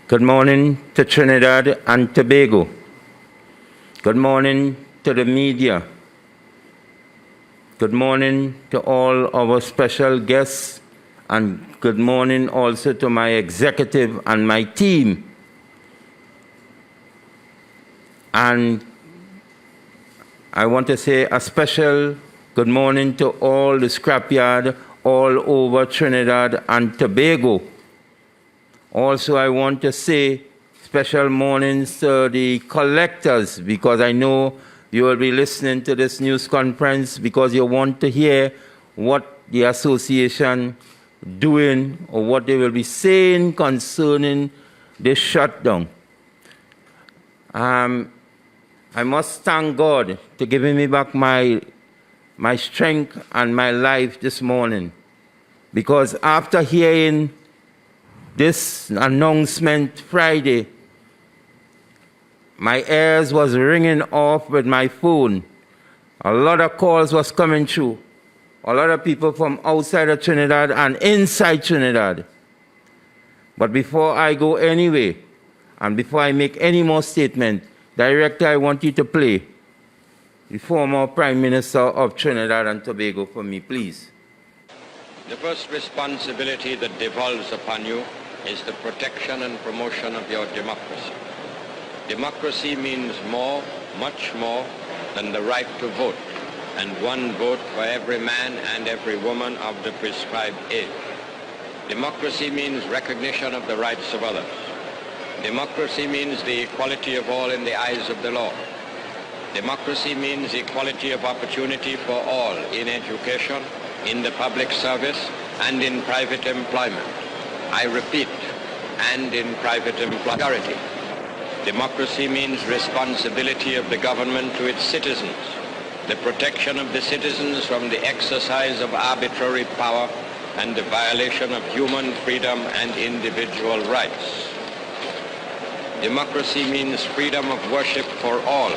Good morning to Trinidad and Tobago. Good morning to the media. Good morning to all our special guests, and good morning also to my executive and my team. And I want to say a special good morning to all the scrapyard all over Trinidad and Tobago. Also, I want to say special mornings to the collectors, because I know you will be listening to this news conference because you want to hear what the association doing or what they will be saying concerning this shutdown. I must thank God for giving me back my strength and my life this morning, because after hearing this announcement Friday, my ears was ringing off with my phone. A lot of calls was coming through. A lot of people from outside of Trinidad and inside Trinidad. But before I go anyway, and before I make any more statement, Director, I want you to play the former Prime Minister of Trinidad and Tobago for me, please. The first responsibility that devolves upon you is the protection and promotion of your democracy. Democracy means more, much more, than the right to vote, and one vote for every man and every woman of the prescribed age. Democracy means recognition of the rights of others. Democracy means the equality of all in the eyes of the law. Democracy means equality of opportunity for all in education, in the public service, and in private employment. I repeat, and in private employment. Democracy means responsibility of the government to its citizens, the protection of the citizens from the exercise of arbitrary power and the violation of human freedom and individual rights. Democracy means freedom of worship for all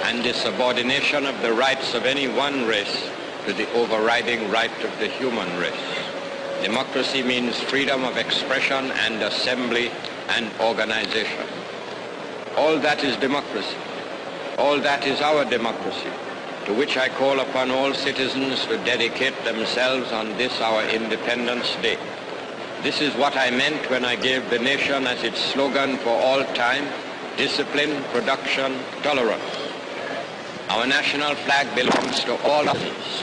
and the subordination of the rights of any one race to the overriding right of the human race. Democracy means freedom of expression and assembly and organization. All that is democracy. All that is our democracy, to which I call upon all citizens to dedicate themselves on this our Independence Day. This is what I meant when I gave the nation as its slogan for all time: discipline, production, tolerance. Our national flag belongs to all of us.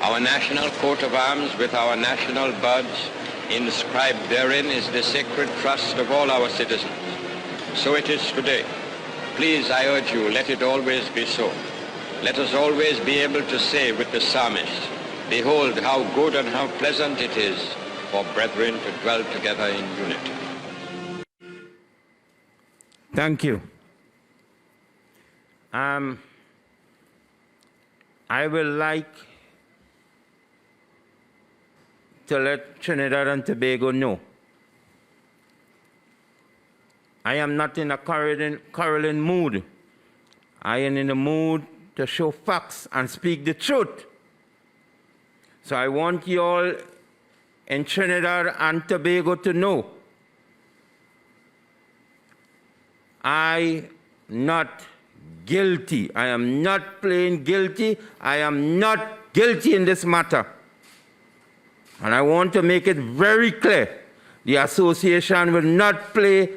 Our national coat of arms with our national birds inscribed therein is the sacred trust of all our citizens. So it is today. Please, I urge you, let it always be so. Let us always be able to say with the psalmist, "Behold how good and how pleasant it is for brethren to dwell together in unity." Thank you. I will like to let Trinidad and Tobago know I am not in a quarreling mood. I am in the mood to show facts and speak the truth. So I want you all in Trinidad and Tobago to know I am not guilty. I am not playing guilty. I am not guilty in this matter. And I want to make it very clear, the association will not play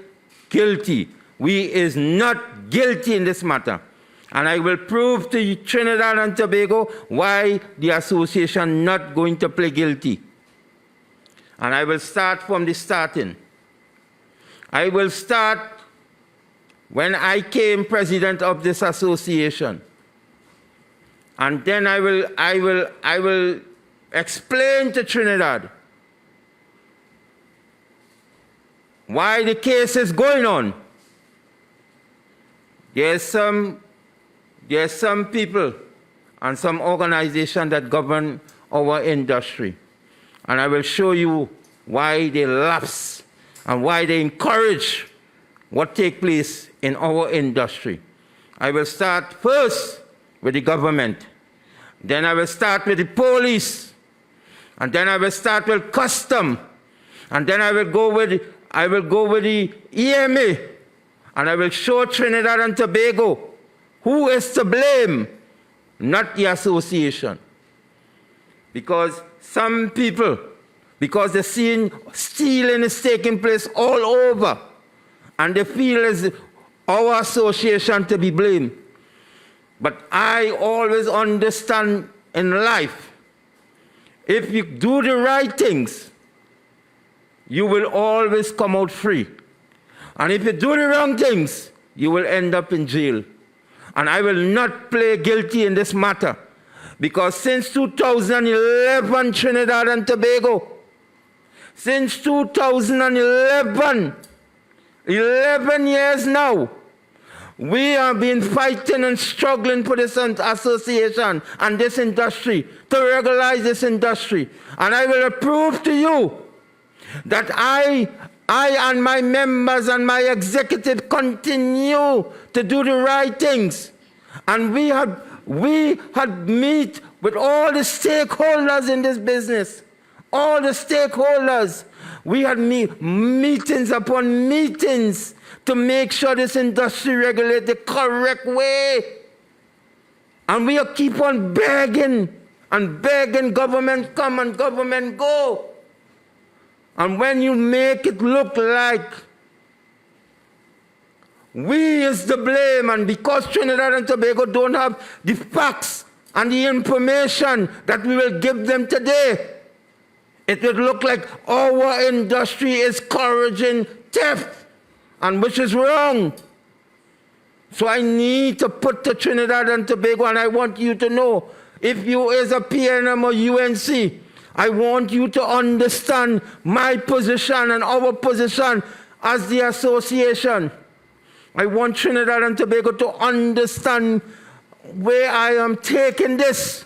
guilty. We is not guilty in this matter. And I will prove to you, Trinidad and Tobago, why the association not going to play guilty. And I will start from the starting. I will start when I came president of this association. And then I will explain to Trinidad why the case is going on. There's some people and some organizations that govern our industry. And I will show you why they lapse and why they encourage what takes place in our industry. I will start first with the government. Then I will start with the police. And then I will start with custom. And then I will go with I will go with the EMA and I will show Trinidad and Tobago who is to blame, not the association. Because some people, because they're seeing stealing is taking place all over, and they feel as our association to be blamed. But I always understand in life, if you do the right things, you will always come out free. And if you do the wrong things, you will end up in jail. And I will not play guilty in this matter. Because since 2011, Trinidad and Tobago, since 2011, 11 years now, we have been fighting and struggling for this association and this industry, to regularize this industry. And I will prove to you that I and my members and my executive continue to do the right things. And we had meet with all the stakeholders in this business. All the stakeholders. We had meetings upon meetings to make sure this industry regulates the correct way. And we keep on begging and begging government come and government go. And when you make it look like we is the blame, and because Trinidad and Tobago don't have the facts and the information that we will give them today, it would look like our industry is encouraging theft, and which is wrong. So I need to put to Trinidad and Tobago, and I want you to know, if you is a PNM or UNC, I want you to understand my position and our position as the association. I want Trinidad and Tobago to understand where I am taking this.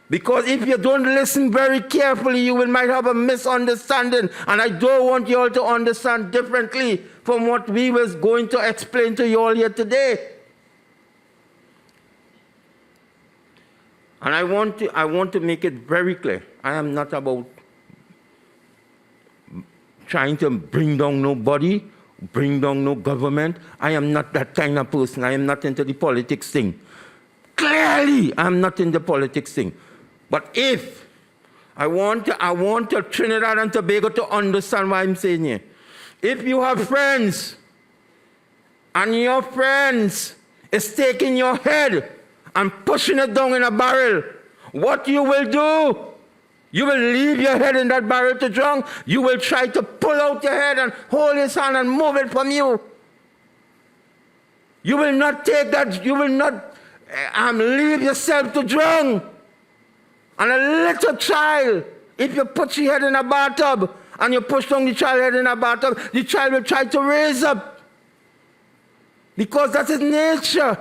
Because if you don't listen very carefully, you might have a misunderstanding. And I don't want you all to understand differently from what we was going to explain to you all here today. And I want to make it very clear. I am not about trying to bring down nobody, bring down no government. I am not that kind of person. I am not into the politics thing. Clearly, I am not in the politics thing. But if I want Trinidad and Tobago to understand what I'm saying here. If you have friends, and your friends is taking your head and pushing it down in a barrel, what you will do? You will leave your head in that barrel to drown. You will try to pull out your head and hold his hand and move it from you. You will not take that, you will not leave yourself to drown. And a little child, if you put your head in a bathtub and you push down the child's head in a bathtub, the child will try to raise up. Because that is nature.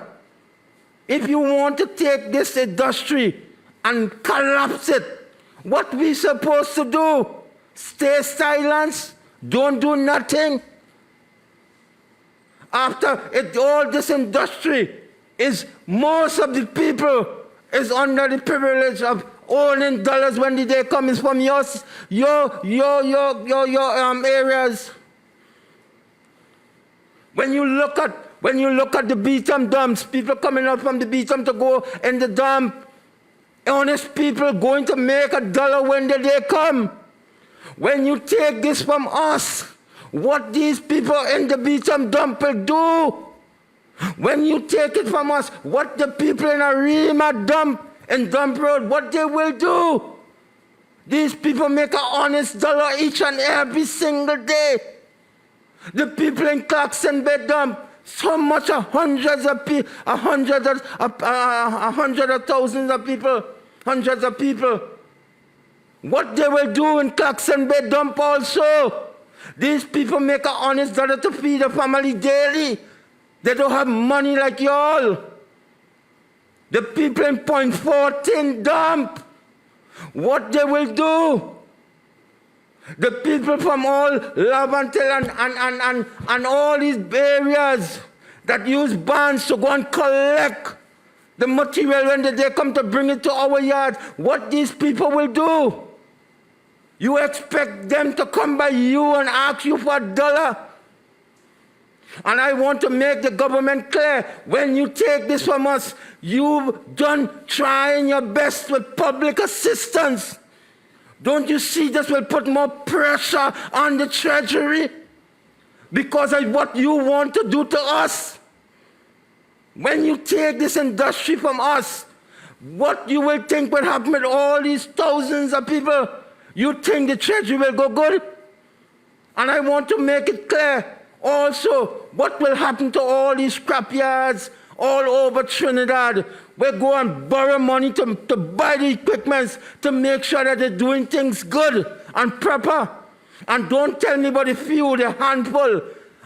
If you want to take this industry and collapse it, what we supposed to do? Stay silent, don't do nothing. After it, all this industry is, most of the people is under the privilege of owning dollars when the day comes from your areas. When you look at the Beetham dumps, people coming out from the Beetham to go in the dump, honest people going to make $1 when the day come. When you take this from us, what these people in the Beetham dump will do? When you take it from us, what the people in Arima dump in Dump Road, what they will do? These people make an honest $1 each and every single day. The people in Clarkson Bay dump so much, hundreds of thousands of people, hundreds of people. What they will do in Clarkson Bay dump also. These people make an honest $1 to feed a family daily. They don't have money like y'all. The people in Point 14 dump, what they will do? The people from all Laventille and all these areas that use bands to go and collect the material when they come to bring it to our yard, what these people will do? You expect them to come by you and ask you for $1. And I want to make the government clear, when you take this from us, you've done trying your best with public assistance. Don't you see this will put more pressure on the Treasury? Because of what you want to do to us. When you take this industry from us, what you will think will happen with all these thousands of people? You think the Treasury will go good? And I want to make it clear also what will happen to all these scrapyards all over Trinidad. We'll go and borrow money to buy the equipment to make sure that they're doing things good and proper. And don't tell me about the few, the handful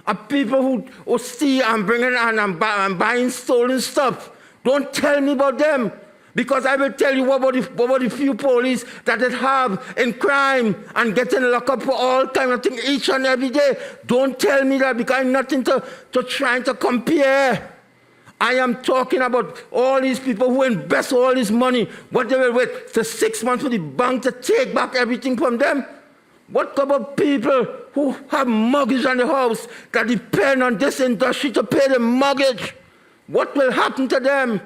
of people who steal and bring in and buying stolen stuff. Don't tell me about them. Because I will tell you what about the few police that it have in crime and getting locked up for all kind of things each and every day. Don't tell me that, because I'm nothing to trying to compare. I am talking about all these people who invest all this money. What they will wait for 6 months for the bank to take back everything from them? What about people who have mortgage on the house that depend on this industry to pay the mortgage? What will happen to them?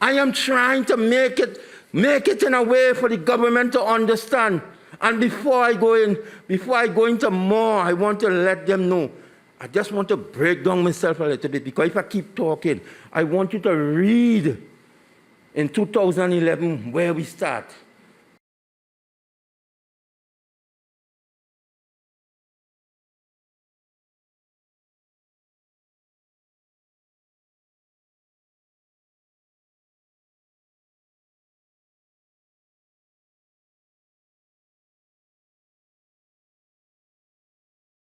I am trying to make it in a way for the government to understand. And before I go into more, I want to let them know. I just want to break down myself a little bit, because if I keep talking, I want you to read in 2011 where we start.